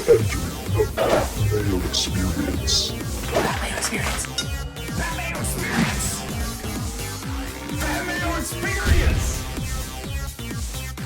The Mayo Experience. Mayo Experience. Mayo Experience. Mayo Experience.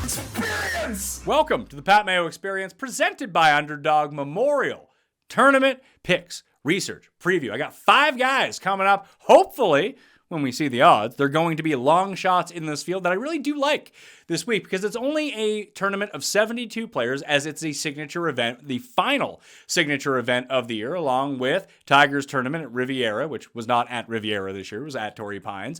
Experience. Welcome to the Pat Mayo Experience, presented by Underdog Memorial. Tournament picks, research, preview. I got 5 guys coming up. Hopefully, when we see the odds, they're going to be long shots in this field that I really do like this week because it's only a tournament of 72 players as it's a signature event, the final signature event of the year, along with Tiger's tournament at Riviera, which was not at Riviera this year, it was at Torrey Pines.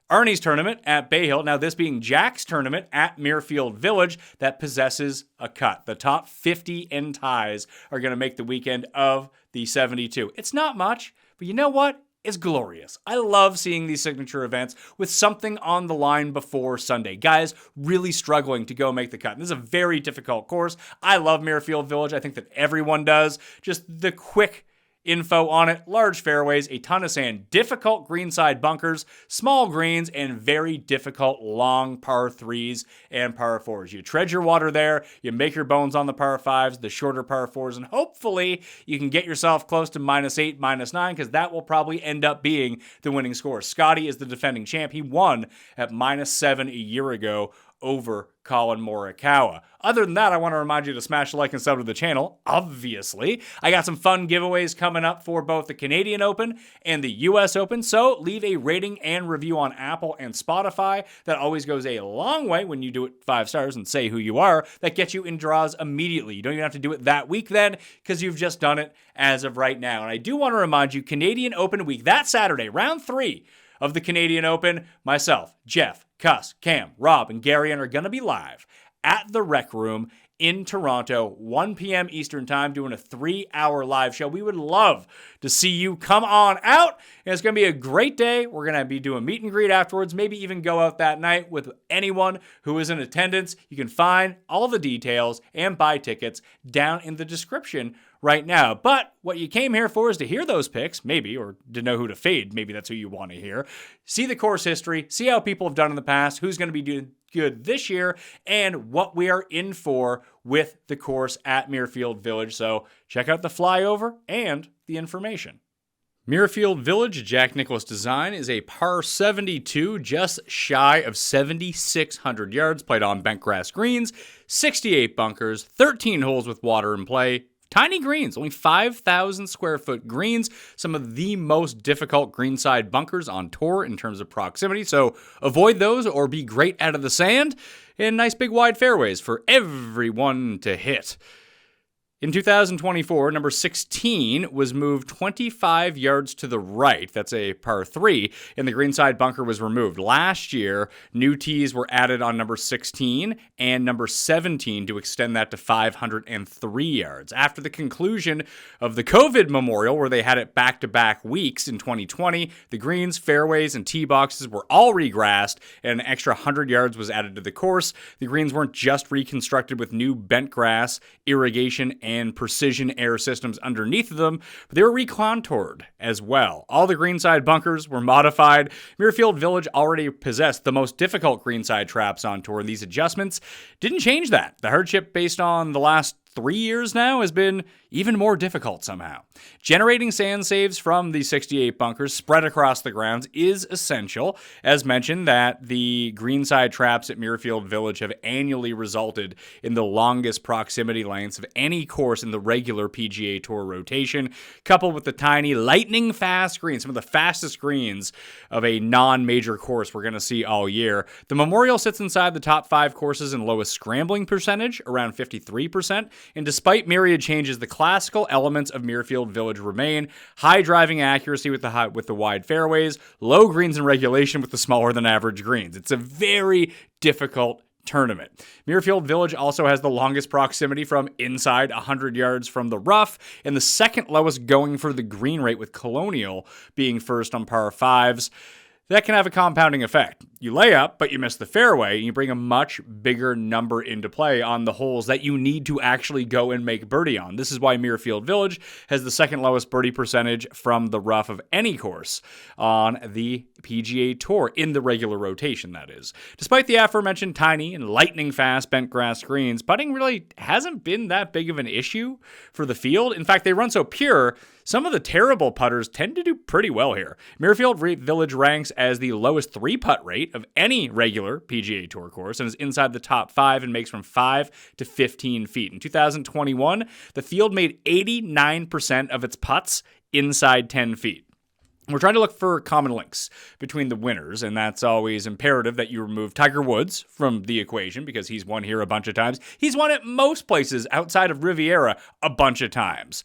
Arnie's tournament at Bay Hill. Now this being Jack's tournament at Muirfield Village that possesses a cut. The top 50 in ties are going to make the weekend of the 72. It's not much, but you know what? It's glorious. I love seeing these signature events with something on the line before Sunday. Guys really struggling to go make the cut. And this is a very difficult course. I love Muirfield Village. I think that everyone does. Just the quick info on it: large fairways, a ton of sand, difficult greenside bunkers, small greens, and very difficult long par 3s and par 4s. You tread your water there, you make your bones on the par 5s, the shorter par 4s, and hopefully you can get yourself close to -8, -9, because that will probably end up being the winning score. Scotty is the defending champ. He won at -7 a year ago over Colin Morikawa. Other than that, I want to remind you to smash the like and sub to the channel, obviously. I got some fun giveaways coming up for both the Canadian Open and the US Open, so leave a rating and review on Apple and Spotify. That always goes a long way when you do it 5 stars and say who you are. That gets you in draws immediately. You don't even have to do it that week then, because you've just done it as of right now. And I do want to remind you, Canadian Open week, that Saturday, round 3 of the Canadian Open, myself, Jeff, Cuss, Cam, Rob, and Garion are going to be live at the Rec Room in Toronto, 1 p.m. Eastern Time, doing a 3-hour live show. We would love to see you come on out, and it's going to be a great day. We're going to be doing meet and greet afterwards, maybe even go out that night with anyone who is in attendance. You can find all the details and buy tickets down in the description right now. But what you came here for is to hear those picks, maybe, or to know who to fade. Maybe that's who you want to hear. See the course history, see how people have done in the past, who's going to be doing good this year, and what we are in for with the course at Muirfield Village. So check out the flyover and the information. Muirfield Village, Jack Nicklaus design, is a par 72, just shy of 7,600 yards, played on bent grass greens, 68 bunkers, 13 holes with water in play. Tiny greens, only 5,000 square foot greens, some of the most difficult greenside bunkers on tour in terms of proximity, so avoid those or be great out of the sand, and nice big wide fairways for everyone to hit. In 2024, number 16 was moved 25 yards to the right. That's a par 3, and the greenside bunker was removed. Last year, new tees were added on number 16 and number 17 to extend that to 503 yards. After the conclusion of the COVID Memorial, where they had it back-to-back weeks in 2020, the greens, fairways, and tee boxes were all regrassed, and an extra 100 yards was added to the course. The greens weren't just reconstructed with new bent grass, irrigation, and precision air systems underneath of them, but they were recontoured as well. All the greenside bunkers were modified. Muirfield Village already possessed the most difficult greenside traps on tour, and these adjustments didn't change that. The hardship based on the last 3 years now has been even more difficult somehow. Generating sand saves from the 68 bunkers spread across the grounds is essential. As mentioned, that the greenside traps at Muirfield Village have annually resulted in the longest proximity lengths of any course in the regular PGA Tour rotation, coupled with the tiny lightning fast greens, some of the fastest greens of a non-major course we're going to see all year. The Memorial sits inside the top 5 courses in lowest scrambling percentage, around 53%, and despite myriad changes, the classical elements of Muirfield Village remain: high driving accuracy with the wide fairways, low greens in regulation with the smaller than average greens. It's a very difficult tournament. Muirfield Village also has the longest proximity from inside 100 yards from the rough, and the second lowest going for the green rate, with Colonial being first on par 5s. That can have a compounding effect. you lay up, but you miss the fairway, and you bring a much bigger number into play on the holes that you need to actually go and make birdie on. This is why Muirfield Village has the second lowest birdie percentage from the rough of any course on the PGA Tour, in the regular rotation, that is. Despite the aforementioned tiny and lightning fast bent grass greens, putting really hasn't been that big of an issue for the field. In fact, they run so pure, some of the terrible putters tend to do pretty well here. Muirfield Village ranks as the lowest 3-putt rate of any regular PGA Tour course and is inside the top 5 and makes from 5 to 15 feet. In 2021, the field made 89% of its putts inside 10 feet. We're trying to look for common links between the winners, and that's always imperative that you remove Tiger Woods from the equation because he's won here a bunch of times. He's won at most places outside of Riviera a bunch of times.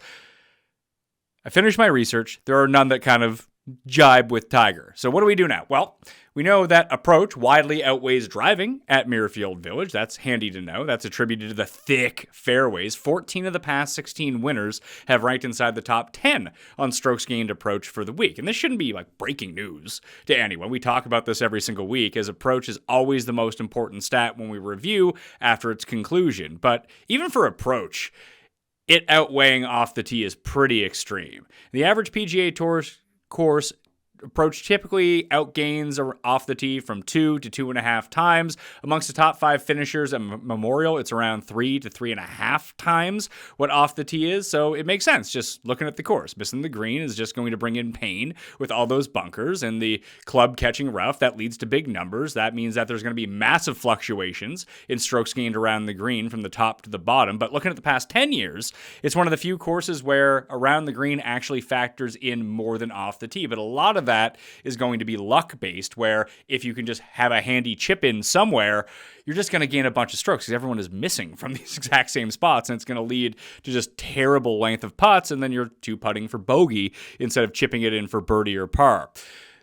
I finished my research. There are none that kind of jibe with Tiger. So what do we do now? Well, we know that approach widely outweighs driving at Muirfield Village. That's handy to know. That's attributed to the thick fairways. 14 of the past 16 winners have ranked inside the top 10 on strokes gained approach for the week. And this shouldn't be like breaking news to anyone. We talk about this every single week, as approach is always the most important stat when we review after its conclusion. But even for approach, it outweighing off the tee is pretty extreme. The average PGA Tour course approach typically outgains off the tee from 2 to 2.5 times. Amongst the top 5 finishers at Memorial, it's around 3 to 3.5 times what off the tee is. So it makes sense just looking at the course. Missing the green is just going to bring in pain with all those bunkers and the club catching rough. That leads to big numbers. That means that there's going to be massive fluctuations in strokes gained around the green from the top to the bottom. But looking at the past 10 years, it's one of the few courses where around the green actually factors in more than off the tee. But a lot of that is going to be luck-based, where if you can just have a handy chip in somewhere, you're just going to gain a bunch of strokes because everyone is missing from these exact same spots, and it's going to lead to just terrible length of putts, and then you're two-putting for bogey instead of chipping it in for birdie or par.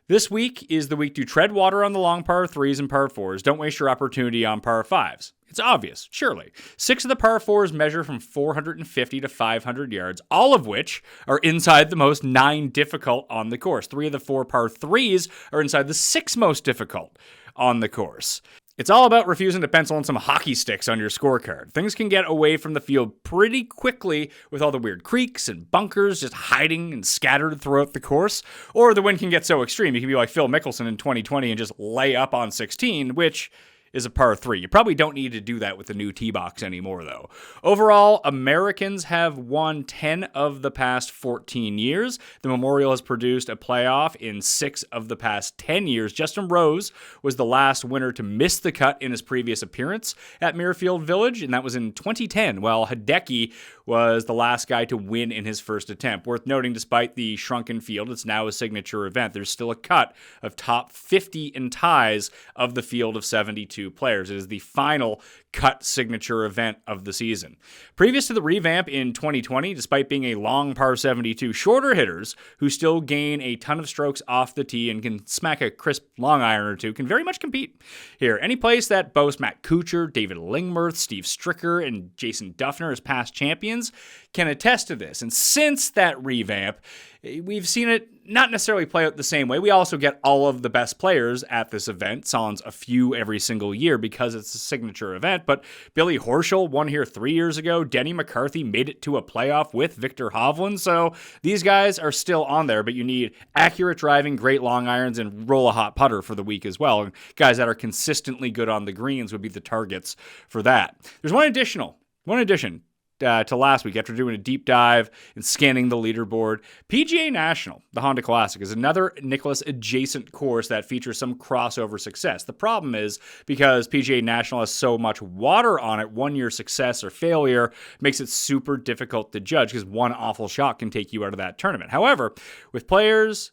This week is the week to tread water on the long par 3s and par 4s. Don't waste your opportunity on par 5s. It's obvious, surely. 6 of the par 4s measure from 450 to 500 yards, all of which are inside the most 9 difficult on the course. 3 of the 4 par 3s are inside the 6 most difficult on the course. It's all about refusing to pencil in some hockey sticks on your scorecard. Things can get away from the field pretty quickly with all the weird creeks and bunkers just hiding and scattered throughout the course. Or the wind can get so extreme, you can be like Phil Mickelson in 2020 and just lay up on 16, which is a par 3. You probably don't need to do that with the new tee box anymore, though. Overall, Americans have won 10 of the past 14 years. The Memorial has produced a playoff in 6 of the past 10 years. Justin Rose was the last winner to miss the cut in his previous appearance at Muirfield Village, and that was in 2010, while Hideki was the last guy to win in his first attempt. Worth noting, despite the shrunken field, it's now a signature event. There's still a cut of top 50 in ties of the field of 72 players. It is the final cut signature event of the season. Previous to the revamp in 2020, despite being a long par 72, shorter hitters who still gain a ton of strokes off the tee and can smack a crisp long iron or two can very much compete here. Any place that boasts Matt Kuchar, David Lingmerth, Steve Stricker, and Jason Duffner as past champions can attest to this. And since that revamp, we've seen it not necessarily play out the same way. We also get all of the best players at this event, sans a few every single year because it's a signature event. But Billy Horschel won here 3 years ago. Denny McCarthy made it to a playoff with Victor Hovland. So these guys are still on there, but you need accurate driving, great long irons, and roll a hot putter for the week as well. And guys that are consistently good on the greens would be the targets for that. There's one addition to last week after doing a deep dive and scanning the leaderboard. PGA National, the Honda Classic, is another Nicklaus adjacent course that features some crossover success. The problem is because PGA National has so much water on it, 1 year success or failure makes it super difficult to judge because one awful shot can take you out of that tournament. However, with players,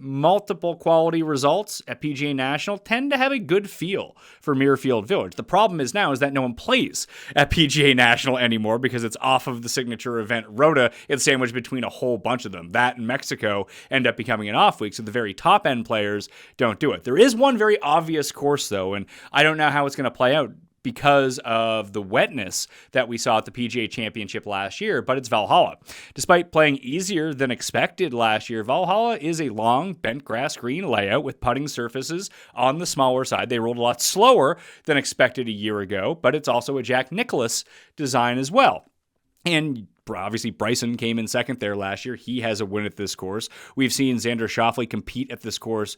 multiple quality results at PGA National tend to have a good feel for Muirfield Village. The problem is now is that no one plays at PGA National anymore because it's off of the signature event Rota. It's sandwiched between a whole bunch of them. That and Mexico end up becoming an off week, so the very top end players don't do it. There is one very obvious course though, and I don't know how it's going to play out because of the wetness that we saw at the PGA Championship last year, but it's Valhalla. Despite playing easier than expected last year, Valhalla is a long bent grass green layout with putting surfaces on the smaller side. They rolled a lot slower than expected a year ago, but it's also a Jack Nicklaus design as well. And obviously, Bryson came in second there last year. He has a win at this course. We've seen Xander Schauffele compete at this course,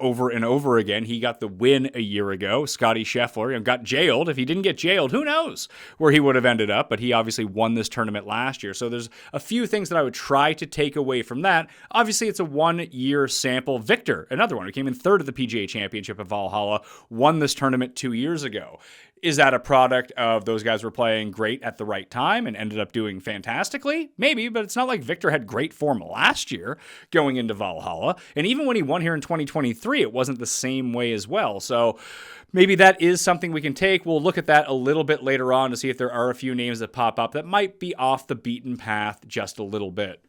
over and over again. He got the win a year ago. Scotty Scheffler, got jailed. If he didn't get jailed, who knows where he would have ended up? But he obviously won this tournament last year. So there's a few things that I would try to take away from that. Obviously, it's a 1 year sample. Victor, another one who came in third at the PGA Championship at Valhalla, won this tournament 2 years ago. Is that a product of those guys were playing great at the right time and ended up doing fantastically? Maybe, but it's not like Victor had great form last year going into Valhalla. And even when he won here in 2023, it wasn't the same way as well. So maybe that is something we can take. We'll look at that a little bit later on to see if there are a few names that pop up that might be off the beaten path just a little bit.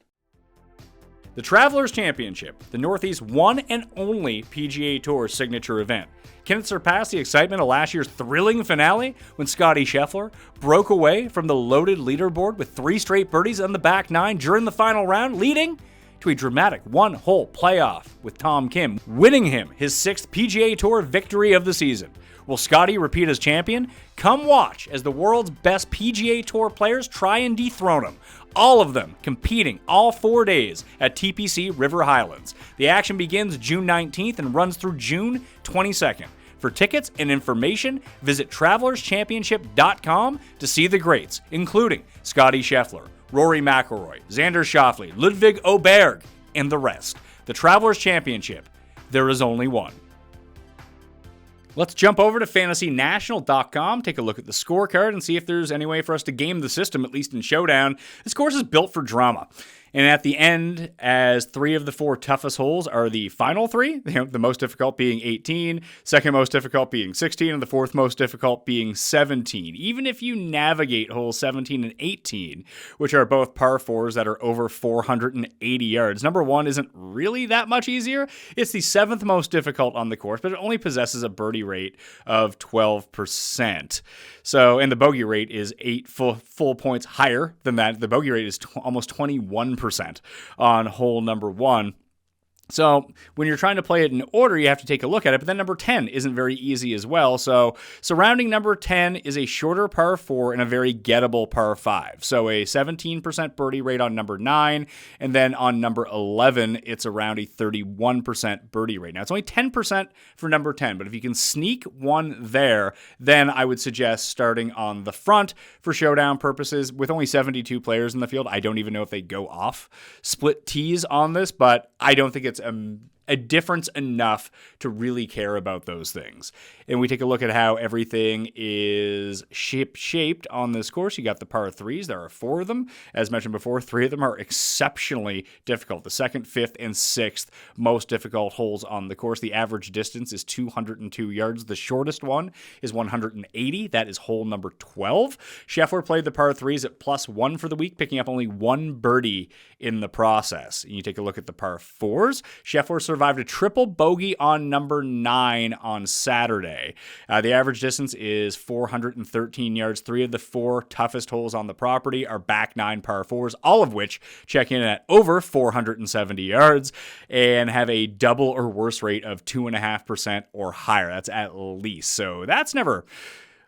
The Travelers Championship, the Northeast's one and only PGA Tour signature event. Can it surpass the excitement of last year's thrilling finale when Scotty Scheffler broke away from the loaded leaderboard with 3 straight birdies on the back 9 during the final round, leading to a dramatic one-hole playoff with Tom Kim, winning him his 6th PGA Tour victory of the season? Will Scotty repeat as champion? Come watch as the world's best PGA Tour players try and dethrone him. All of them competing all 4 days at TPC River Highlands. The action begins June 19th and runs through June 22nd. For tickets and information, visit TravelersChampionship.com to see the greats, including Scotty Scheffler, Rory McIlroy, Xander Schauffele, Ludwig Oberg, and the rest. The Travelers Championship. There is only one. Let's jump over to FantasyNational.com, take a look at the scorecard, and see if there's any way for us to game the system, at least in Showdown. This course is built for drama. And at the end, as 3 of the 4 toughest holes are the final 3, the most difficult being 18, second most difficult being 16, and the fourth most difficult being 17. Even if you navigate holes 17 and 18, which are both par 4s that are over 480 yards, number 1 isn't really that much easier. It's the 7th most difficult on the course, but it only possesses a birdie rate of 12%. So, and the bogey rate is 8 full points higher than that. The bogey rate is almost 21% on hole number 1. So when you're trying to play it in order, you have to take a look at it. But then number 10 isn't very easy as well. So surrounding number 10 is a shorter par 4 and a very gettable par 5. So a 17% birdie rate on number 9. And then on number 11, it's around a 31% birdie rate. Now, it's only 10% for number 10. But if you can sneak one there, then I would suggest starting on the front for showdown purposes. With only 72 players in the field, I don't even know if they go off split tees on this, but I don't think it's a difference enough to really care about those things. And we take a look at how everything is shaped on this course. You got the par 3s. There are 4 of them. As mentioned before, 3 of them are exceptionally difficult. The 2nd, 5th, and 6th most difficult holes on the course. The average distance is 202 yards. The shortest one is 180. That is hole number 12. Scheffler played the par 3s at +1 for the week, picking up only 1 birdie in the process. And you take a look at the par 4s. Scheffler survived a triple bogey on number 9 on Saturday. The average distance is 413 yards. 3 of the 4 toughest holes on the property are back 9 par 4s, all of which check in at over 470 yards and have a double or worse rate of 2.5% or higher. That's at least. So that's never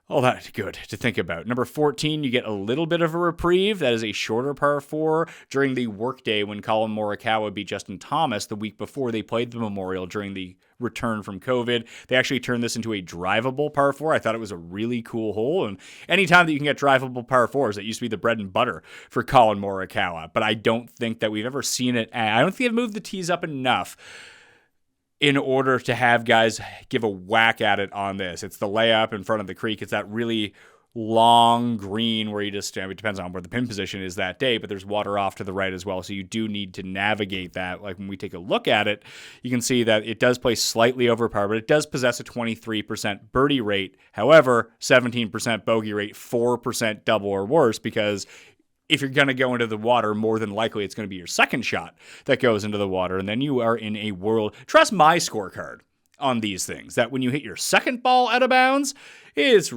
all that good to think about. Number 14, you get a little bit of a reprieve. That is a shorter par 4 during the workday when Colin Morikawa beat Justin Thomas the week before they played the Memorial during the return from COVID. They actually turned this into a drivable par 4. I thought it was a really cool hole. And anytime that you can get drivable par 4s, that used to be the bread and butter for Colin Morikawa. But I don't think that we've ever seen it. I don't think they've moved the tees up enough in order to have guys give a whack at it on this. It's the layup in front of the creek. It's that really long green where you just, it depends on where the pin position is that day, but there's water off to the right as well. So you do need to navigate that. Like when we take a look at it, you can see that it does play slightly over par, but it does possess a 23% birdie rate. However, 17% bogey rate, 4% double or worse, because if you're going to go into the water, more than likely it's going to be your second shot that goes into the water, and then you are in a world. Trust my scorecard. on these things, that when you hit your second ball out of bounds, it's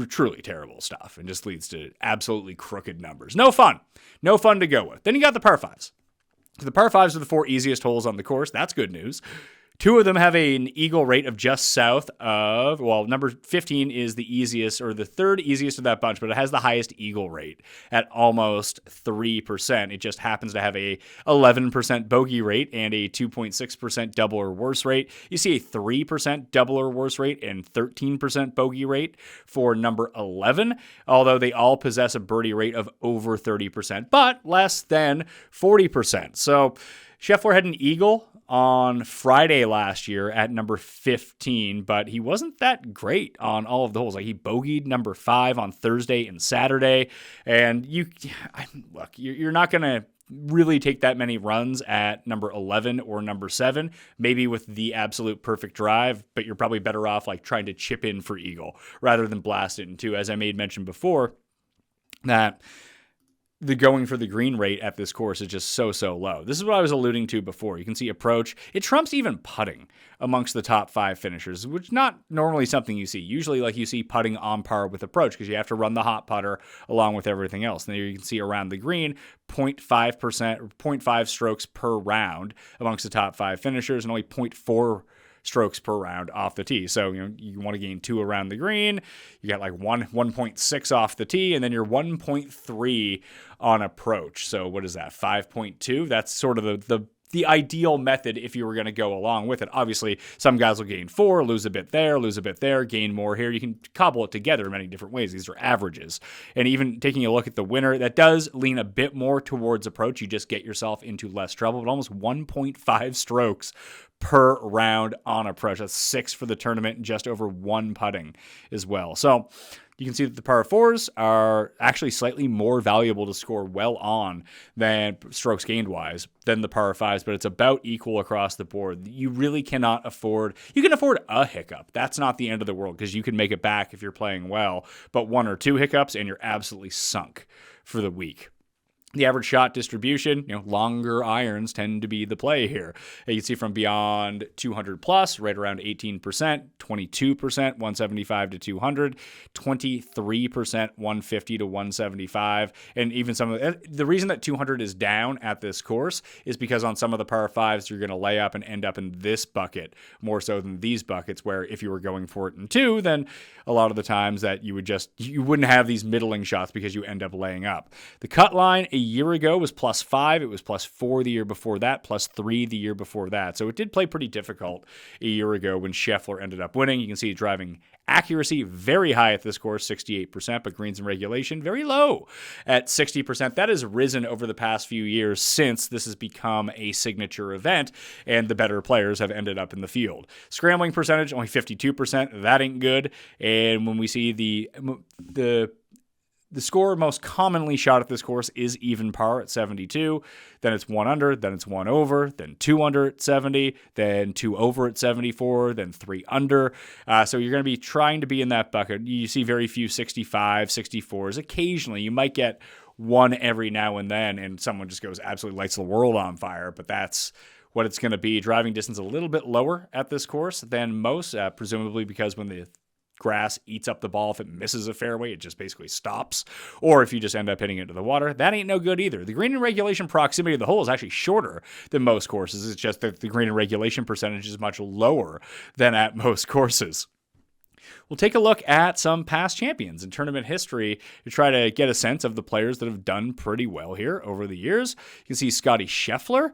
truly terrible stuff and just leads to absolutely crooked numbers. No fun to go with. Then you got the par fives. The par fives are the 4 easiest holes on the course. That's good news. 2 of them have an eagle rate of just south of, well, number 15 is the easiest, or the third easiest of that bunch, but it has the highest eagle rate at almost 3%. It just happens to have a 11% bogey rate and a 2.6% double or worse rate. You see a 3% double or worse rate and 13% bogey rate for number 11, although they all possess a birdie rate of over 30%, but less than 40%. So Scheffler had an eagle on Friday last year at number 15, but he wasn't that great on all of the holes. Like, he bogeyed number 5 on Thursday and Saturday, and you're not going to really take that many runs at number 11 or number 7, maybe with the absolute perfect drive, but you're probably better off like trying to chip in for eagle rather than blast it into, as I made mention before, that the going for the green rate at this course is just so low. This is what I was alluding to before. You can see approach. It trumps even putting amongst the top 5 finishers, which is not normally something you see. Usually, like, you see putting on par with approach because you have to run the hot putter along with everything else. And there you can see around the green, 0.5 strokes per round amongst the top 5 finishers, and only 0.4 strokes per round off the tee. So, you want to gain 2 around the green. You got like 1.6 off the tee, and then you're 1.3 on approach. So what is that? 5.2? That's sort of the ideal method if you were going to go along with it. Obviously, some guys will gain 4, lose a bit there, gain more here. You can cobble it together in many different ways. These are averages. And even taking a look at the winner, that does lean a bit more towards approach. You just get yourself into less trouble, but almost 1.5 strokes per round on approach. That's 6 for the tournament and just over 1 putting as well. So you can see that the par 4s are actually slightly more valuable to score well on than strokes gained wise than the par 5s, but it's about equal across the board. You really cannot afford, you can afford a hiccup. That's not the end of the world because you can make it back if you're playing well, but 1 or 2 hiccups and you're absolutely sunk for the week. The average shot distribution, longer irons tend to be the play here. You can see from beyond 200 plus, right around 18%, 22%, 175 to 200, 23%, 150 to 175. And even some of the reason that 200 is down at this course is because on some of the par 5s, you're going to lay up and end up in this bucket more so than these buckets, where if you were going for it in 2, then a lot of the times that you wouldn't have these middling shots because you end up laying up. The cut line a year ago was +5. It was +4 the year before that, +3 the year before that. So it did play pretty difficult a year ago when Scheffler ended up winning. You can see driving accuracy very high at this course, 68%, but greens and regulation very low at 60%. That has risen over the past few years since this has become a signature event and the better players have ended up in the field. Scrambling percentage, only 52%. That ain't good. And when we see the score most commonly shot at this course is even par at 72. Then it's 1 under, then it's 1 over, then 2 under at 70, then 2 over at 74, then 3 under. So you're going to be trying to be in that bucket. You see very few 65, 64s. Occasionally, you might get 1 every now and then, and someone just goes absolutely lights the world on fire, but that's what it's going to be. Driving distance a little bit lower at this course than most, presumably because when the grass eats up the ball, if it misses a fairway, it just basically stops. Or if you just end up hitting it into the water, that ain't no good either. The green and regulation proximity of the hole is actually shorter than most courses. It's just that the green and regulation percentage is much lower than at most courses. We'll take a look at some past champions in tournament history to try to get a sense of the players that have done pretty well here over the years. You can see Scotty Scheffler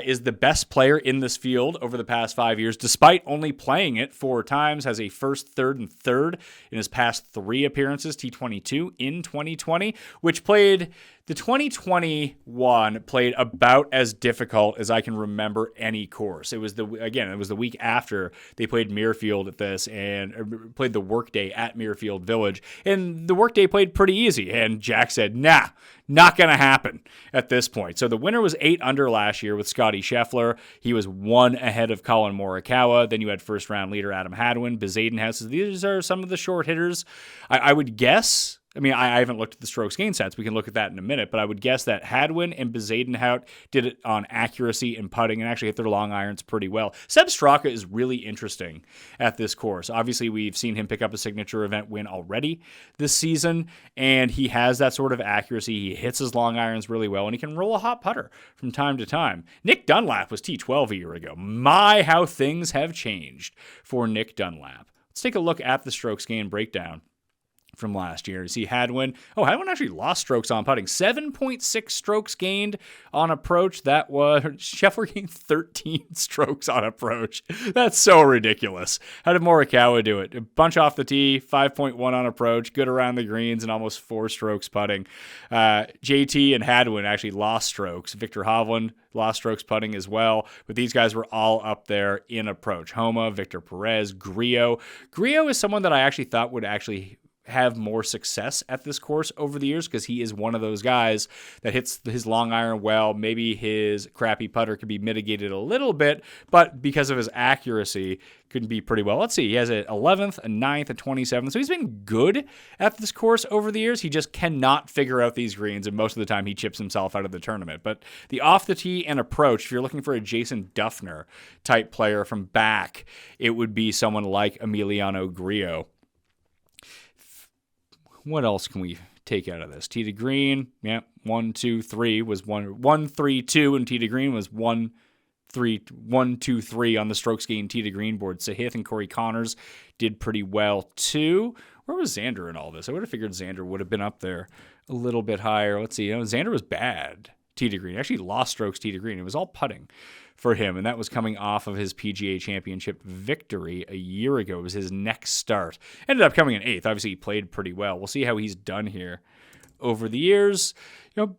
is the best player in this field over the past 5 years, despite only playing it 4 times, has a first, third, and third in his past 3 appearances, T22 in 2020, which played the 2021 played about as difficult as I can remember any course. It was the week after they played Muirfield at this and played the Workday at Muirfield Village, and the Workday played pretty easy, and Jack said, nah, not going to happen at this point. So the winner was 8 under last year with Scotty Scheffler. He was 1 ahead of Colin Morikawa. Then you had first round leader Adam Hadwin, Bezadenhouse. These are some of the short hitters. I would guess I mean, I haven't looked at the strokes gained stats. We can look at that in a minute, but I would guess that Hadwin and Bezadenhout did it on accuracy and putting and actually hit their long irons pretty well. Seb Straka is really interesting at this course. Obviously, we've seen him pick up a signature event win already this season, and he has that sort of accuracy. He hits his long irons really well, and he can roll a hot putter from time to time. Nick Dunlap was T12 a year ago. My, how things have changed for Nick Dunlap. Let's take a look at the strokes gained breakdown from last year. You see Hadwin. Oh, Hadwin actually lost strokes on putting. 7.6 strokes gained on approach. That was Scheffler gained 13 strokes on approach. That's so ridiculous. How did Morikawa do it? A bunch off the tee, 5.1 on approach, good around the greens, and almost 4 strokes putting. JT and Hadwin actually lost strokes. Victor Hovland lost strokes putting as well, but these guys were all up there in approach. Homa, Victor Perez, Grillo. Grillo is someone that I actually thought would actually have more success at this course over the years because he is one of those guys that hits his long iron well. Maybe his crappy putter could be mitigated a little bit, but because of his accuracy, could be pretty well. Let's see. He has an 11th, a 9th, a 27th. So he's been good at this course over the years. He just cannot figure out these greens, and most of the time he chips himself out of the tournament. But the off the tee and approach, if you're looking for a Jason Duffner type player from back, it would be someone like Emiliano Grillo. What else can we take out of this? Tee to green, 1, 2, 3 was 1, 3, 2, and tee to green was 1, 3, 1, 2, 3 on the strokes gained tee to green board. Sahith and Corey Connors did pretty well too. Where was Xander in all this? I would have figured Xander would have been up there a little bit higher. Let's see. Xander was bad tee to green. Actually lost strokes tee to green. It was all putting for him, and that was coming off of his PGA Championship victory a year ago. It was his next start. Ended up coming in 8th. Obviously, he played pretty well. We'll see how he's done here over the years.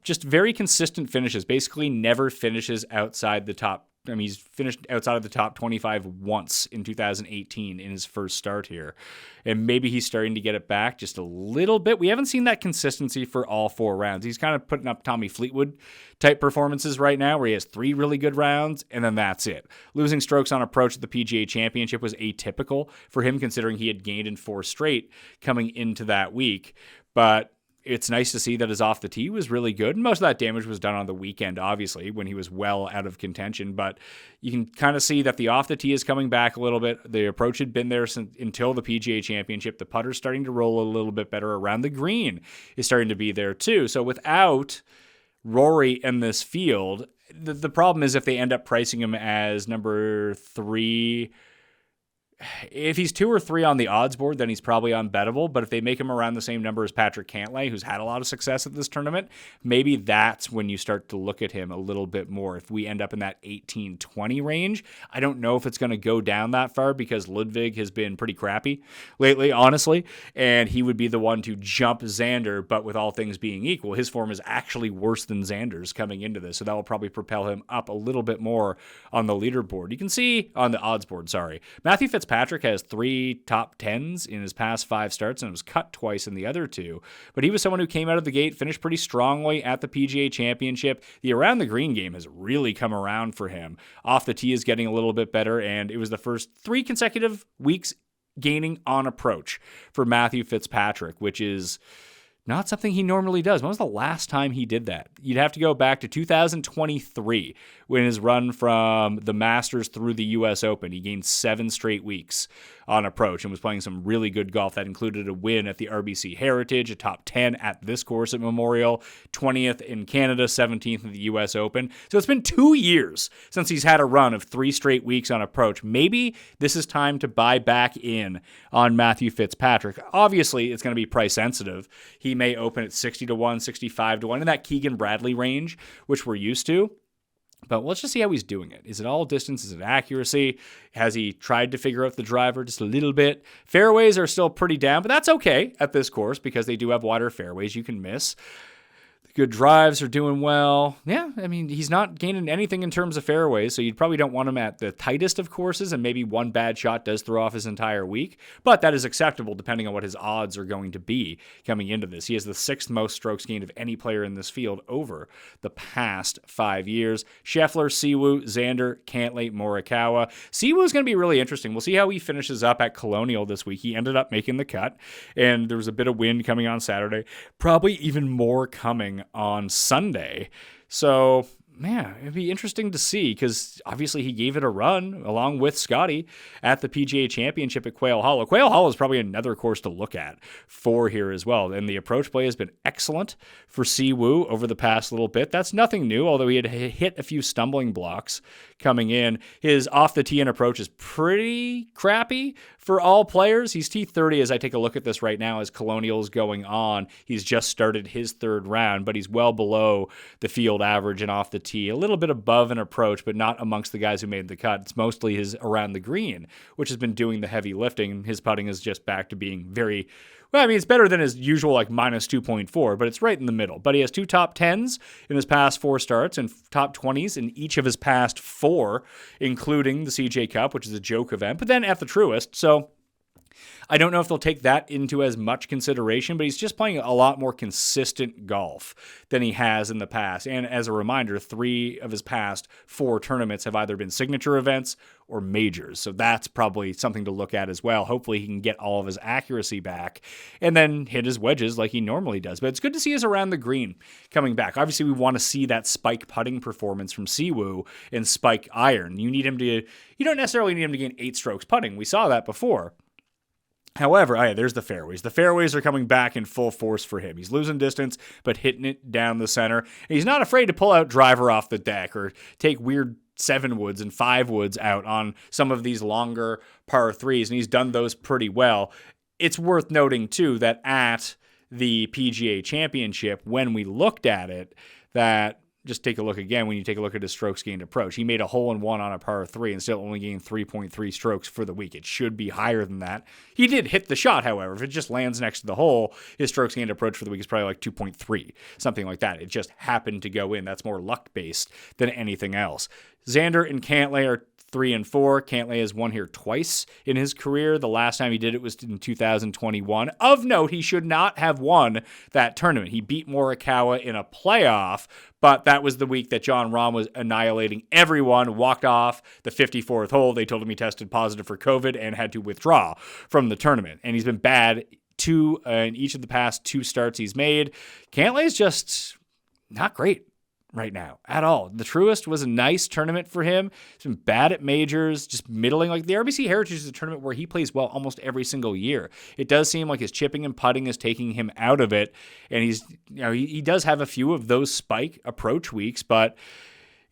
Just very consistent finishes. Basically, never finishes outside the top. I mean, he's finished outside of the top 25 once in 2018 in his first start here. And maybe he's starting to get it back just a little bit. We haven't seen that consistency for all 4 rounds. He's kind of putting up Tommy Fleetwood type performances right now where he has 3 really good rounds and then that's it. Losing strokes on approach at the PGA Championship was atypical for him considering he had gained in 4 straight coming into that week. But it's nice to see that his off the tee was really good. And most of that damage was done on the weekend, obviously, when he was well out of contention. But you can kind of see that the off the tee is coming back a little bit. The approach had been there until the PGA Championship. The putter's starting to roll a little bit better. Around the green is starting to be there too. So without Rory in this field, the problem is if they end up pricing him as number 3. If he's 2 or 3 on the odds board, then he's probably unbettable. But if they make him around the same number as Patrick Cantlay, who's had a lot of success at this tournament, maybe that's when you start to look at him a little bit more. If we end up in that 18-20 range, I don't know if it's going to go down that far because Ludwig has been pretty crappy lately, honestly, and he would be the one to jump Xander. But with all things being equal, his form is actually worse than Xander's coming into this, so that will probably propel him up a little bit more on the leaderboard. You can see on the odds board, Matthew Fitzpatrick has 3 top 10s in his past 5 starts and was cut twice in the other 2. But he was someone who came out of the gate, finished pretty strongly at the PGA Championship. The around the green game has really come around for him. Off the tee is getting a little bit better, and it was the first 3 consecutive weeks gaining on approach for Matthew Fitzpatrick, which is not something he normally does. When was the last time he did that? You'd have to go back to 2023 when his run from the Masters through the U.S. Open. He gained 7 straight weeks on approach and was playing some really good golf. That included a win at the RBC Heritage, a top 10 at this course at Memorial, 20th in Canada, 17th in the U.S. Open. So it's been 2 years since he's had a run of 3 straight weeks on approach. Maybe this is time to buy back in on Matthew Fitzpatrick. Obviously, it's going to be price sensitive. He may open at 60 to 1, 65 to 1 in that Keegan Bradley range, which we're used to. But let's just see how he's doing it. Is it all distance? Is it accuracy? Has he tried to figure out the driver just a little bit? Fairways are still pretty down, but that's okay at this course because they do have wider fairways you can miss. Good drives are doing well. Yeah, I mean, he's not gaining anything in terms of fairways, so you probably don't want him at the tightest of courses, and maybe one bad shot does throw off his entire week, but that is acceptable depending on what his odds are going to be coming into this. He has the 6th most strokes gained of any player in this field over the past 5 years. Scheffler, Siwoo, Xander, Cantlay, Morikawa. Siwoo is going to be really interesting. We'll see how he finishes up at Colonial this week. He ended up making the cut, and there was a bit of wind coming on Saturday. Probably even more coming on Sunday. So, man, it'd be interesting to see because obviously he gave it a run along with Scotty at the PGA Championship at Quail Hollow. Quail Hollow is probably another course to look at for here as well. And the approach play has been excellent for Siwoo over the past little bit. That's nothing new, although he had hit a few stumbling blocks coming in. His off the tee and approach is pretty crappy for all players. He's T30 as I take a look at this right now as Colonial's going on. He's just started his 3rd round, but he's well below the field average and off the tee. A little bit above an approach, but not amongst the guys who made the cut. It's mostly his around the green, which has been doing the heavy lifting. His putting is just back to being very, well, I mean, it's better than his usual like minus 2.4, but it's right in the middle. But he has 2 top 10s in his past 4 starts and top 20s in each of his past 4, including the CJ Cup, which is a joke event, but then at the Truist. So I don't know if they'll take that into as much consideration, but he's just playing a lot more consistent golf than he has in the past. And as a reminder, 3 of his past 4 tournaments have either been signature events or majors. So that's probably something to look at as well. Hopefully he can get all of his accuracy back and then hit his wedges like he normally does. But it's good to see his around the green coming back. Obviously, we want to see that spike putting performance from Siwoo and spike iron. You don't necessarily need him to gain 8 strokes putting. We saw that before. However, there's the fairways. The fairways are coming back in full force for him. He's losing distance, but hitting it down the center. And he's not afraid to pull out driver off the deck or take weird 7 woods and 5 woods out on some of these longer par 3s, and he's done those pretty well. It's worth noting, too, that at the PGA Championship, when we looked at it, that just take a look again when you take a look at his strokes gained approach. He made a hole-in-one on a par 3 and still only gained 3.3 strokes for the week. It should be higher than that. He did hit the shot, however. If it just lands next to the hole, his strokes gained approach for the week is probably like 2.3, something like that. It just happened to go in. That's more luck-based than anything else. Xander and Cantlay are 3 and 4. Cantlay has won here twice in his career. The last time he did it was in 2021. Of note, he should not have won that tournament. He beat Morikawa in a playoff, but that was the week that Jon Rahm was annihilating everyone, walked off the 54th hole. They told him he tested positive for COVID and had to withdraw from the tournament. And he's been bad in each of the past 2 starts he's made. Cantlay is just not great right now at all. The Truist was a nice tournament for him. He's been bad at majors, just middling. Like the RBC Heritage is a tournament where he plays well almost every single year. It does seem like his chipping and putting is taking him out of it, and he does have a few of those spike approach weeks, but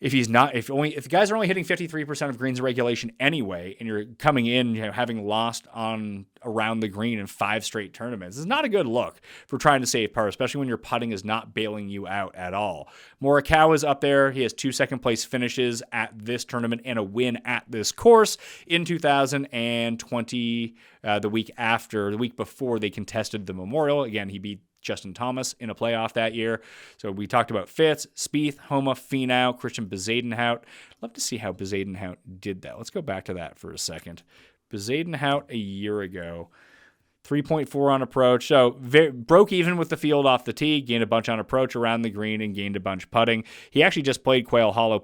if the guys are only hitting 53% of greens in regulation anyway, and you're coming in, having lost on around the green in 5 straight tournaments, it's not a good look for trying to save par, especially when your putting is not bailing you out at all. Morikawa is up there. He has 2 second-place finishes at this tournament and a win at this course in 2020, the week before they contested the Memorial. Again, he beat Justin Thomas in a playoff that year. So we talked about Fitz, Spieth, Homa, Finau, Christian Bezuidenhout. Love to see how Bezuidenhout did that. Let's go back to that for a second. Bezuidenhout a year ago, 3.4 on approach. So broke even with the field off the tee, gained a bunch on approach around the green, and gained a bunch putting. He actually just played Quail Hollow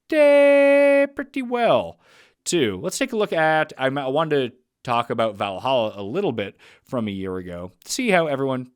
pretty well, too. Let's take a look at, I wanted to talk about Valhalla a little bit from a year ago, see how everyone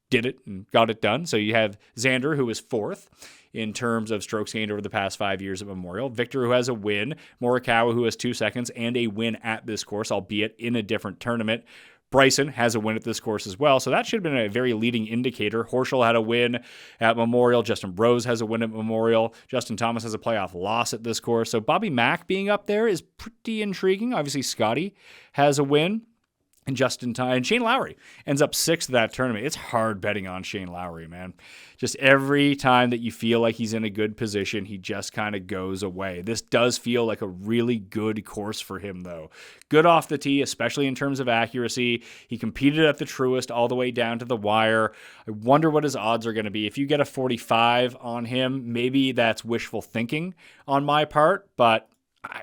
did it and got it done. So you have Xander, who is 4th in terms of strokes gained over the past 5 years at Memorial. Victor, who has a win. Morikawa, who has 2 seconds and a win at this course, albeit in a different tournament. Bryson has a win at this course as well. So that should have been a very leading indicator. Horschel had a win at Memorial. Justin Rose has a win at Memorial. Justin Thomas has a playoff loss at this course. So Bobby Mack being up there is pretty intriguing. Obviously, Scotty has a win. And and Shane Lowry ends up 6th of that tournament. It's hard betting on Shane Lowry, man. Just every time that you feel like he's in a good position, he just kind of goes away. This does feel like a really good course for him, though. Good off the tee, especially in terms of accuracy. He competed at the Truist all the way down to the wire. I wonder what his odds are going to be. If you get a 45 on him, maybe that's wishful thinking on my part, but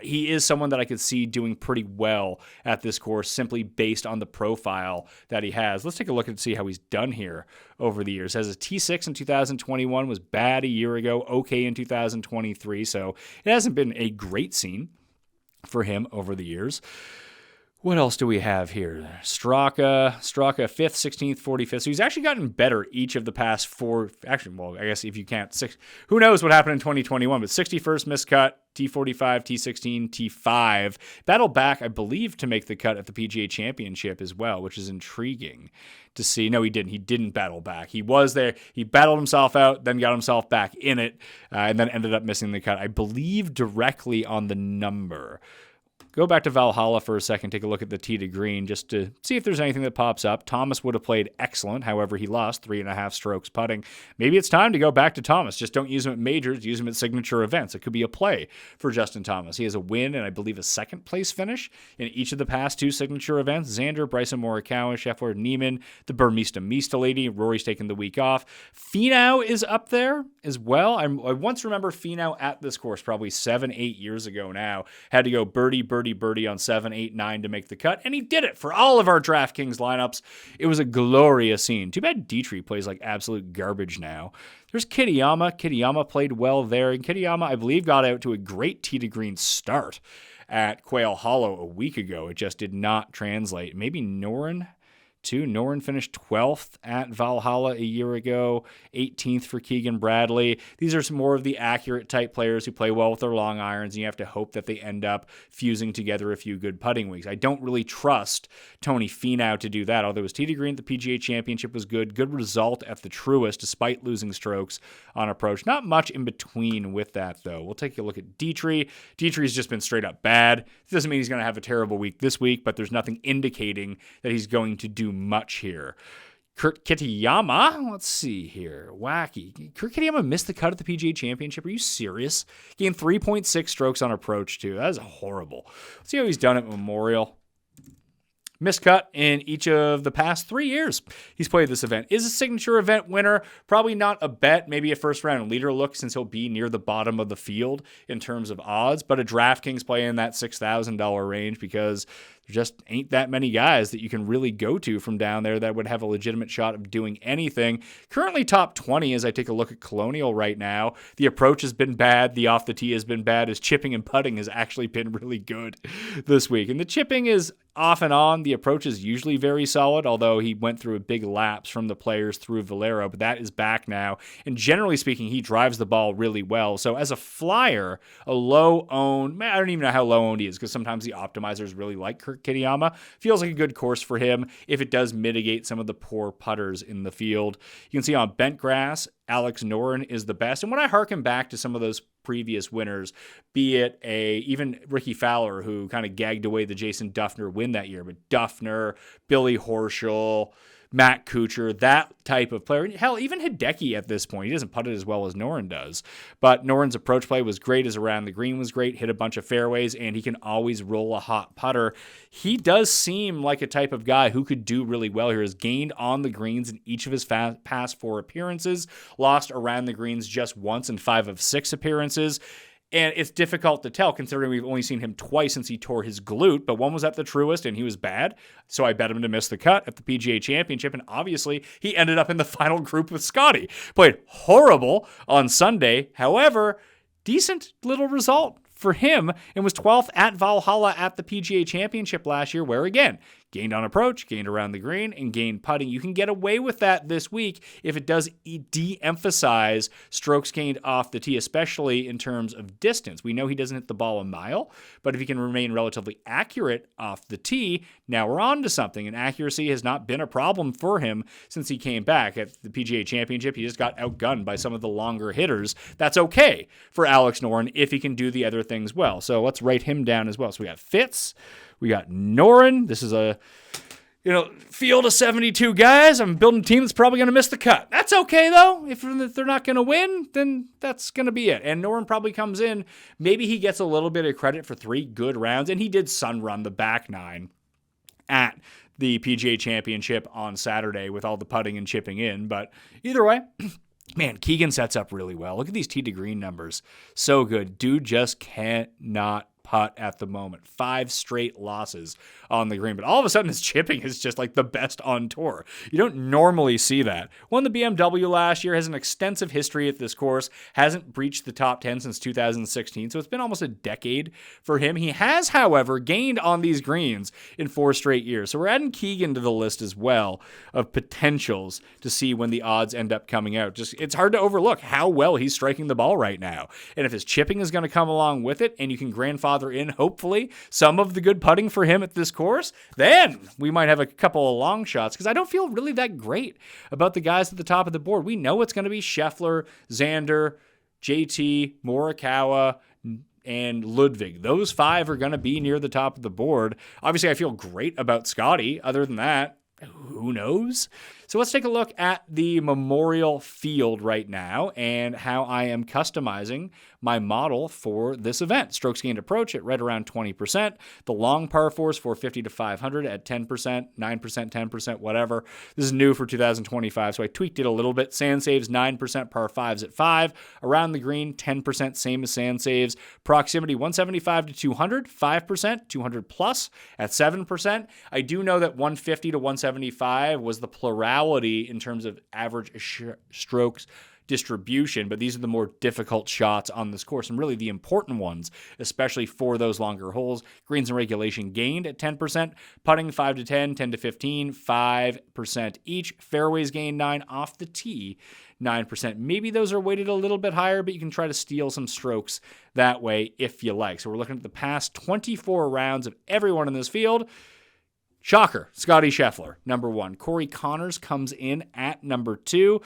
he is someone that I could see doing pretty well at this course simply based on the profile that he has. Let's take a look and see how he's done here over the years. Has a T6 in 2021, was bad a year ago, okay in 2023, so it hasn't been a great scene for him over the years. What else do we have here? Straka 5th, 16th, 45th. So he's actually gotten better each of the past 4. Actually, well, I guess if you can't, 6. Who knows what happened in 2021? But 61st miscut, T45, T16, T5. Battled back, I believe, to make the cut at the PGA Championship as well, which is intriguing to see. No, he didn't. He didn't battle back. He was there. He battled himself out, then got himself back in it, and then ended up missing the cut, I believe, directly on the number. Go back to Valhalla for a second, take a look at the tee to green just to see if there's anything that pops up. Thomas would have played excellent. However, he lost 3.5 strokes putting. Maybe it's time to go back to Thomas. Just don't use him at majors. Use him at signature events. It could be a play for Justin Thomas. He has a win and I believe a second place finish in each of the past 2 signature events. Xander, Bryson Morikawa, Scheffler, Neiman, the Burmista Mista lady. Rory's taking the week off. Finau is up there as well. I once remember Finau at this course probably 7-8 years ago now. Had to go birdie on 7, 8, 9 to make the cut, and he did it for all of our DraftKings lineups. It was a glorious scene. Too bad Dietrich plays like absolute garbage now. There's Kitayama. Kitayama played well there, and Kitayama, I believe, got out to a great tee to green start at Quail Hollow a week ago. It just did not translate. Maybe Noren too. Noren finished 12th at Valhalla a year ago, 18th for Keegan Bradley. These are some more of the accurate type players who play well with their long irons, and you have to hope that they end up fusing together a few good putting weeks. I don't really trust Tony Finau to do that, although his tee to green at the PGA Championship was good. Good result at the Truist, despite losing strokes on approach. Not much in between with that, though. We'll take a look at Dietrich. Dietrich's just been straight up bad. It doesn't mean he's going to have a terrible week this week, but there's nothing indicating that he's going to do much here. Kurt Kitayama, let's see here. Wacky. Kurt Kitayama missed the cut at the PGA Championship. Are you serious? Gained 3.6 strokes on approach, too. That is horrible. Let's see how he's done at Memorial. Miscut in each of the past 3 years he's played this event. Is a signature event winner. Probably not a bet, maybe a first round leader look since he'll be near the bottom of the field in terms of odds, but a DraftKings play in that $6,000 range because there just ain't that many guys that you can really go to from down there that would have a legitimate shot of doing anything. Currently top 20 as I take a look at Colonial right now. The approach has been bad. The off the tee has been bad. His chipping and putting has actually been really good this week. And the chipping is off and on. The approach is usually very solid, although he went through a big lapse from the players through Valero, but that is back now. And generally speaking, he drives the ball really well. So as a flyer, a low-owned, I don't even know how low-owned he is because sometimes the optimizers really like Kurt Kitayama. Feels like a good course for him if it does mitigate some of the poor putters in the field. You can see on bent grass, Alex Noren is the best. And when I harken back to some of those previous winners, be it even Ricky Fowler, who kind of gagged away the Jason Duffner win that year, but Duffner, Billy Horschel, Matt Kuchar, that type of player. Hell, even Hideki at this point. He doesn't putt it as well as Noren does. But Noren's approach play was great. His around the green was great. Hit a bunch of fairways, and he can always roll a hot putter. He does seem like a type of guy who could do really well here. Has gained on the greens in each of his past 4 appearances. Lost around the greens just once in 5 of 6 appearances. And it's difficult to tell considering we've only seen him twice since he tore his glute, but one was at the Truist and he was bad. So I bet him to miss the cut at the PGA Championship. And obviously he ended up in the final group with Scotty. Played horrible on Sunday. However, decent little result for him and was 12th at Valhalla at the PGA Championship last year, where again, gained on approach, gained around the green, and gained putting. You can get away with that this week if it does de-emphasize strokes gained off the tee, especially in terms of distance. We know he doesn't hit the ball a mile, but if he can remain relatively accurate off the tee, now we're on to something. And accuracy has not been a problem for him since he came back at the PGA Championship. He just got outgunned by some of the longer hitters. That's okay for Alex Noren if he can do the other things well. So let's write him down as well. So we got Fitz. We got Noren. This is a field of 72 guys. I'm building a team that's probably going to miss the cut. That's okay, though. If they're not going to win, then that's going to be it. And Noren probably comes in. Maybe he gets a little bit of credit for 3 good rounds, and he did sun run the back 9 at the PGA Championship on Saturday with all the putting and chipping in. But either way, man, Keegan sets up really well. Look at these tee to green numbers. So good. Dude just cannot putt at the moment. 5 straight losses on the green. But all of a sudden, his chipping is just like the best on tour. You don't normally see that. Won the BMW last year, has an extensive history at this course, hasn't breached the top 10 since 2016, so it's been almost a decade for him. He has, however, gained on these greens in 4 straight years. So we're adding Keegan to the list as well of potentials to see when the odds end up coming out. It's hard to overlook how well he's striking the ball right now. And if his chipping is going to come along with it, and you can grandfather in, hopefully, some of the good putting for him at this course, then we might have a couple of long shots, because I don't feel really that great about the guys at the top of the board. We know it's going to be Scheffler, Xander, JT, Morikawa, and Ludwig. Those 5 are going to be near the top of the board. Obviously, I feel great about Scotty. Other than that, who knows? So let's take a look at the Memorial field right now and how I am customizing my model for this event. Strokes gained approach at right around 20%. The long par 4s 450 to 500 at 10%, 9%, 10%, whatever. This is new for 2025, so I tweaked it a little bit. Sand saves 9%, par 5s at 5. Around the green, 10%, same as sand saves. Proximity 175 to 200, 5%, 200 plus at 7%. I do know that 150 to 175 was the plurality in terms of average strokes distribution, but these are the more difficult shots on this course and really the important ones, especially for those longer holes. Greens and regulation gained at 10%, putting 5 to 10, 10 to 15, 5% each. Fairways gained 9 off the tee, 9%. Maybe those are weighted a little bit higher, but you can try to steal some strokes that way if you like. So we're looking at the past 24 rounds of everyone in this field. Shocker, Scotty Scheffler, number 1. Corey Connors comes in at number 2.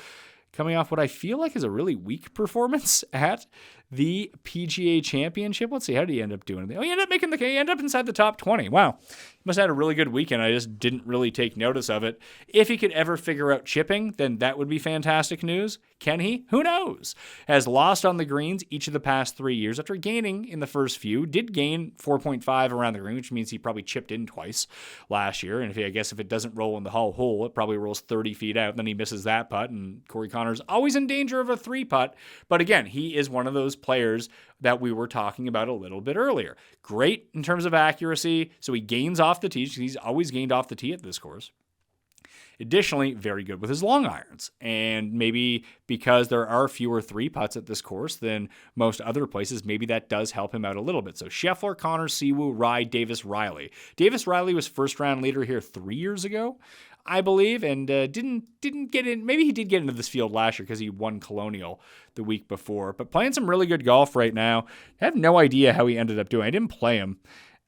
Coming off what I feel like is a really weak performance at the PGA Championship. Let's see, how did he end up doing? He ended up inside the top 20. Wow. He must have had a really good weekend. I just didn't really take notice of it. If he could ever figure out chipping, then that would be fantastic news. Can he? Who knows? Has lost on the greens each of the past 3 years after gaining in the first few. Did gain 4.5 around the green, which means he probably chipped in twice last year. And I guess if it doesn't roll in the hole, it probably rolls 30 feet out. Then he misses that putt, and Corey Connors always in danger of a 3-putt. But again, he is one of those players that we were talking about a little bit earlier. Great in terms of accuracy, so he gains off the tee. He's always gained off the tee at this course. Additionally, very good with his long irons. And maybe because there are fewer 3-putts at this course than most other places, maybe that does help him out a little bit. So Scheffler, Connors, Siwoo, Rai, Davis, Riley. Davis Riley was first-round leader here 3 years ago, I believe, and didn't get in. Maybe he did get into this field last year because he won Colonial the week before. But playing some really good golf right now. I have no idea how he ended up doing. I didn't play him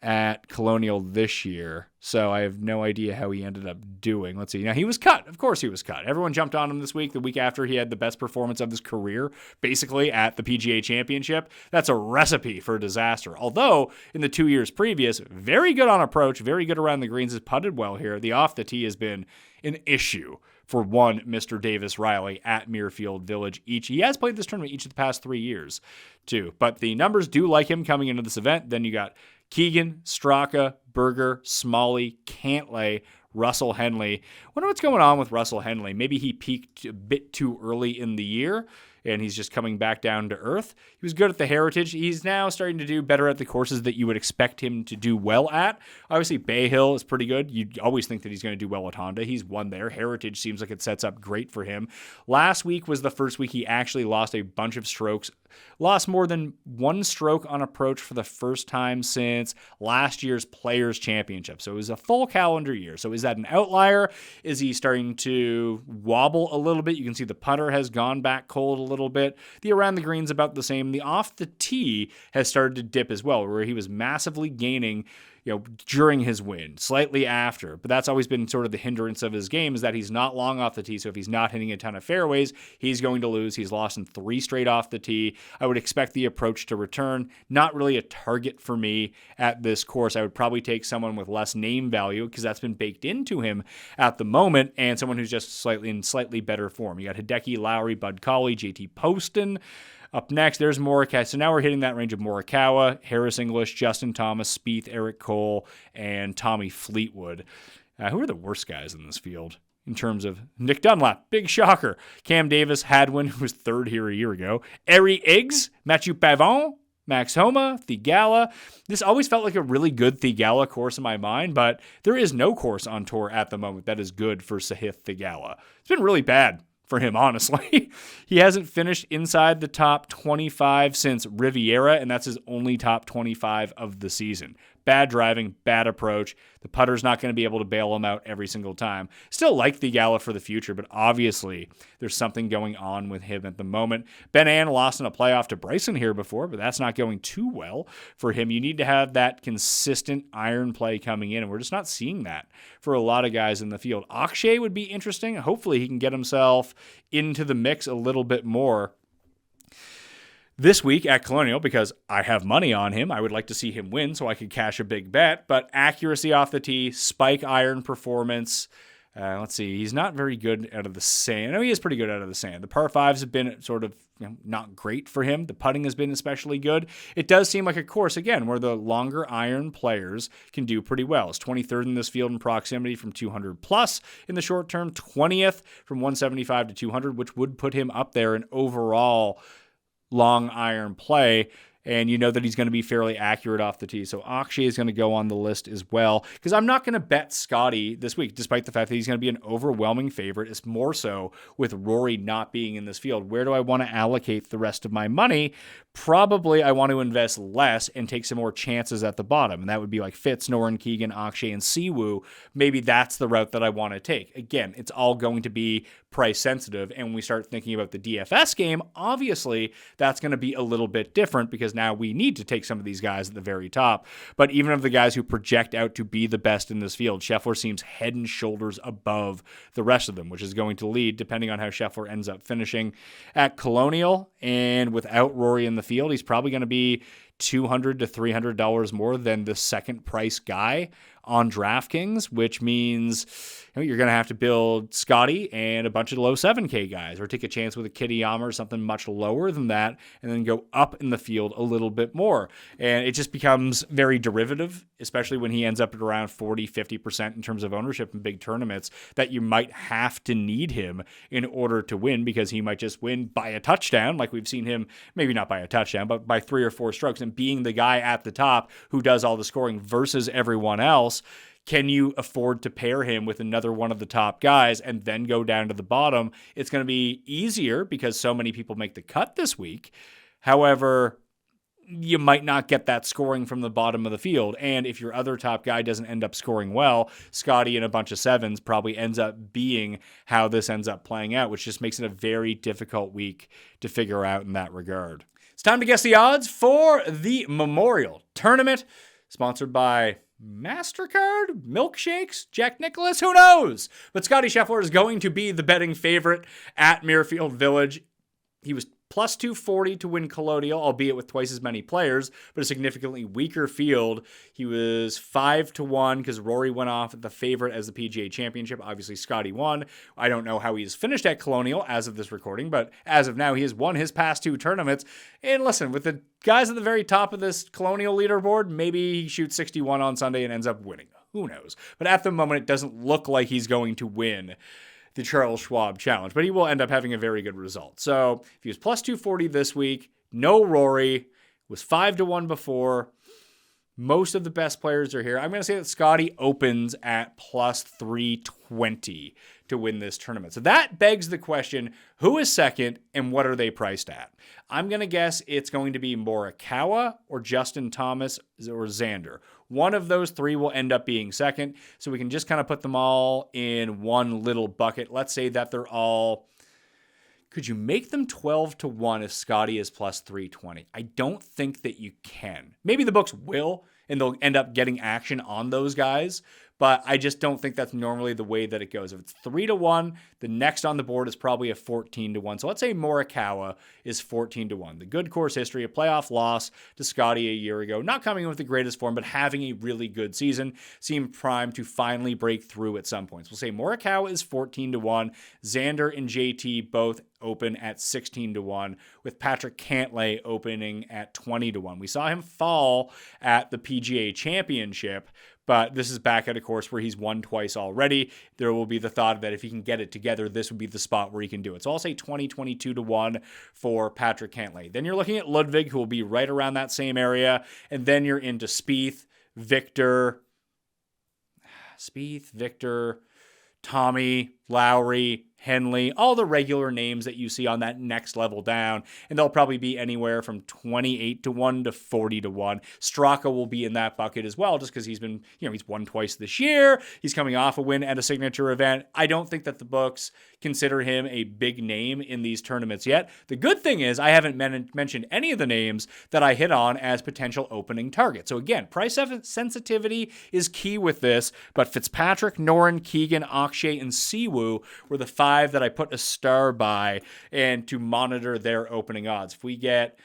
at Colonial this year, so I have no idea how he ended up doing. Let's see. Now, he was cut. Of course he was cut. Everyone jumped on him this week, the week after he had the best performance of his career, basically, at the PGA Championship. That's a recipe for disaster. Although, in the 2 years previous, very good on approach, very good around the greens, has putted well here. The off the tee has been an issue for one Mr. Davis Riley at Muirfield Village each. He has played this tournament each of the past 3 years, too. But the numbers do like him coming into this event. Then you got Keegan, Straka, Berger, Smalley, Cantlay, Russell Henley. Wonder what's going on with Russell Henley. Maybe he peaked a bit too early in the year, and he's just coming back down to earth. He was good at the Heritage. He's now starting to do better at the courses that you would expect him to do well at. Obviously, Bay Hill is pretty good. You always think that he's going to do well at Honda. He's won there. Heritage seems like it sets up great for him. Last week was the first week he actually lost a bunch of strokes. Lost more than 1 stroke on approach for the first time since last year's Players' Championship. So it was a full calendar year. So is that an outlier? Is he starting to wobble a little bit? You can see the putter has gone back cold a little bit. The around the green's about the same. The off the tee has started to dip as well, where he was massively gaining during his win, slightly after. But that's always been sort of the hindrance of his game, is that he's not long off the tee. So if he's not hitting a ton of fairways, he's going to lose. He's lost in 3 straight off the tee. I would expect the approach to return. Not really a target for me at this course. I would probably take someone with less name value because that's been baked into him at the moment, and someone who's just in slightly better form. You got Hideki, Lowry, Bud Cauley, JT Poston. Up next, there's Morikawa. So now we're hitting that range of Morikawa, Harris English, Justin Thomas, Spieth, Eric Cole, and Tommy Fleetwood. Who are the worst guys in this field? In terms of Nick Dunlap, big shocker. Cam Davis, Hadwin, who was third here a year ago. Ari Iggs, Mathieu Pavon, Max Homa, Thigala. This always felt like a really good Thigala course in my mind, but there is no course on tour at the moment that is good for Sahith Thigala. It's been really bad for him, honestly. He hasn't finished inside the top 25 since Riviera, and that's his only top 25 of the season. Bad driving, bad approach. The putter's not going to be able to bail him out every single time. Still like Thigala for the future, but obviously there's something going on with him at the moment. Ben An lost in a playoff to Bryson here before, but that's not going too well for him. You need to have that consistent iron play coming in, and we're just not seeing that for a lot of guys in the field. Akshay would be interesting. Hopefully he can get himself into the mix a little bit more this week at Colonial, because I have money on him. I would like to see him win so I could cash a big bet. But accuracy off the tee, spike iron performance. Let's see. He's not very good out of the sand. No, he is pretty good out of the sand. The par fives have been sort of not great for him. The putting has been especially good. It does seem like a course, again, where the longer iron players can do pretty well. It's 23rd in this field in proximity from 200 plus in the short term, 20th from 175 to 200, which would put him up there in overall long iron play, and you know that he's going to be fairly accurate off the tee. So Akshay is going to go on the list as well, because I'm not going to bet Scotty this week, despite the fact that he's going to be an overwhelming favorite. It's more so with Rory not being in this field. Where do I want to allocate the rest of my money? Probably I want to invest less and take some more chances at the bottom, and that would be like Fitz, Noren, Keegan, Akshay, and Siwoo. Maybe that's the route that I want to take. Again, it's all going to be price sensitive, and when we start thinking about the DFS game, obviously that's going to be a little bit different, because now we need to take some of these guys at the very top. But even of the guys who project out to be the best in this field, Scheffler seems head and shoulders above the rest of them, which is going to lead, depending on how Scheffler ends up finishing at Colonial, and without Rory in the field, he's probably going to be $200 to $300 more than the second price guy on DraftKings, which means you're going to have to build Scotty and a bunch of low 7K guys, or take a chance with a Kitayama or something much lower than that, and then go up in the field a little bit more. And it just becomes very derivative, especially when he ends up at around 40, 50% in terms of ownership in big tournaments, that you might have to need him in order to win, because he might just win by a touchdown, like we've seen him, maybe not by a touchdown, but by 3 or 4 strokes, and being the guy at the top who does all the scoring versus everyone else. Can you afford to pair him with another one of the top guys and then go down to the bottom? It's going to be easier because so many people make the cut this week. However, you might not get that scoring from the bottom of the field. And if your other top guy doesn't end up scoring well, Scotty and a bunch of sevens probably ends up being how this ends up playing out, which just makes it a very difficult week to figure out in that regard. It's time to guess the odds for the Memorial Tournament, sponsored by MasterCard, milkshakes, Jack Nicklaus, who knows? But Scotty Scheffler is going to be the betting favorite at Muirfield Village. He was plus 240 to win Colonial, albeit with twice as many players, but a significantly weaker field. He was 5-1 because Rory went off at the favorite as the PGA Championship. Obviously, Scotty won. I don't know how he's finished at Colonial as of this recording, but as of now, he has won his past 2 tournaments. And listen, with the guys at the very top of this Colonial leaderboard, maybe he shoots 61 on Sunday and ends up winning. Who knows? But at the moment, it doesn't look like he's going to win the Charles Schwab Challenge, but he will end up having a very good result. So if he was plus 240 this week, no Rory, was 5-1 before. Most of the best players are here. I'm going to say that Scotty opens at plus 320 to win this tournament. So that begs the question, who is second and what are they priced at? I'm going to guess it's going to be Morikawa or Justin Thomas or Xander. One of those 3 will end up being second. So we can just kind of put them all in one little bucket. Let's say that they're all Could you make them 12-1 if Scotty is plus 320? I don't think that you can. Maybe the books will, and they'll end up getting action on those guys, but I just don't think that's normally the way that it goes. If it's 3-1, the next on the board is probably a 14-1. So let's say Morikawa is 14-1. The good course history, a playoff loss to Scotty a year ago, not coming in with the greatest form, but having a really good season, seemed primed to finally break through at some points. We'll say Morikawa is 14-1. Xander and JT both open at 16-1, with Patrick Cantlay opening at 20-1. We saw him fall at the PGA Championship, but this is back at a course where he's won twice already. There will be the thought that if he can get it together, this would be the spot where he can do it. So I'll say 22-1 for Patrick Cantlay. Then you're looking at Ludwig, who will be right around that same area. And then you're into Spieth, Victor, Tommy, Lowry, Henley, all the regular names that you see on that next level down. And they'll probably be anywhere from 28-1 to 40-1. Straka will be in that bucket as well, just because he's been, he's won twice this year. He's coming off a win at a signature event. I don't think that the books consider him a big name in these tournaments yet. The good thing is I haven't mentioned any of the names that I hit on as potential opening targets. So again, price sensitivity is key with this, but Fitzpatrick, Noren, Keegan, Akshay, and Siwoo were the 5 that I put a star by and to monitor their opening odds. If we get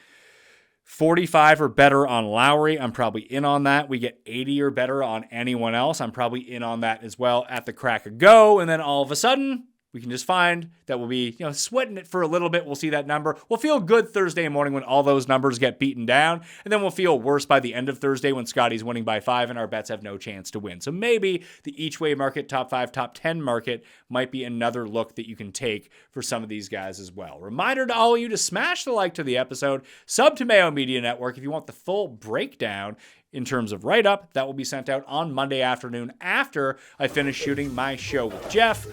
45 or better on Lowry, I'm probably in on that. We get 80 or better on anyone else, I'm probably in on that as well at the crack of go. And then all of a sudden, we can just find that we'll be, sweating it for a little bit. We'll see that number. We'll feel good Thursday morning when all those numbers get beaten down. And then we'll feel worse by the end of Thursday when Scotty's winning by 5 and our bets have no chance to win. So maybe the each way market, top 5, top 10 market might be another look that you can take for some of these guys as well. Reminder to all of you to smash the like to the episode, sub to Mayo Media Network if you want the full breakdown in terms of write-up. That will be sent out on Monday afternoon after I finish shooting my show with Jeff.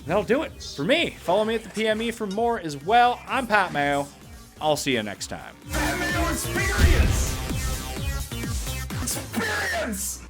That'll do it for me. Follow me at the PME for more as well. I'm Pat Mayo. I'll see you next time. Mayo experience! Experience!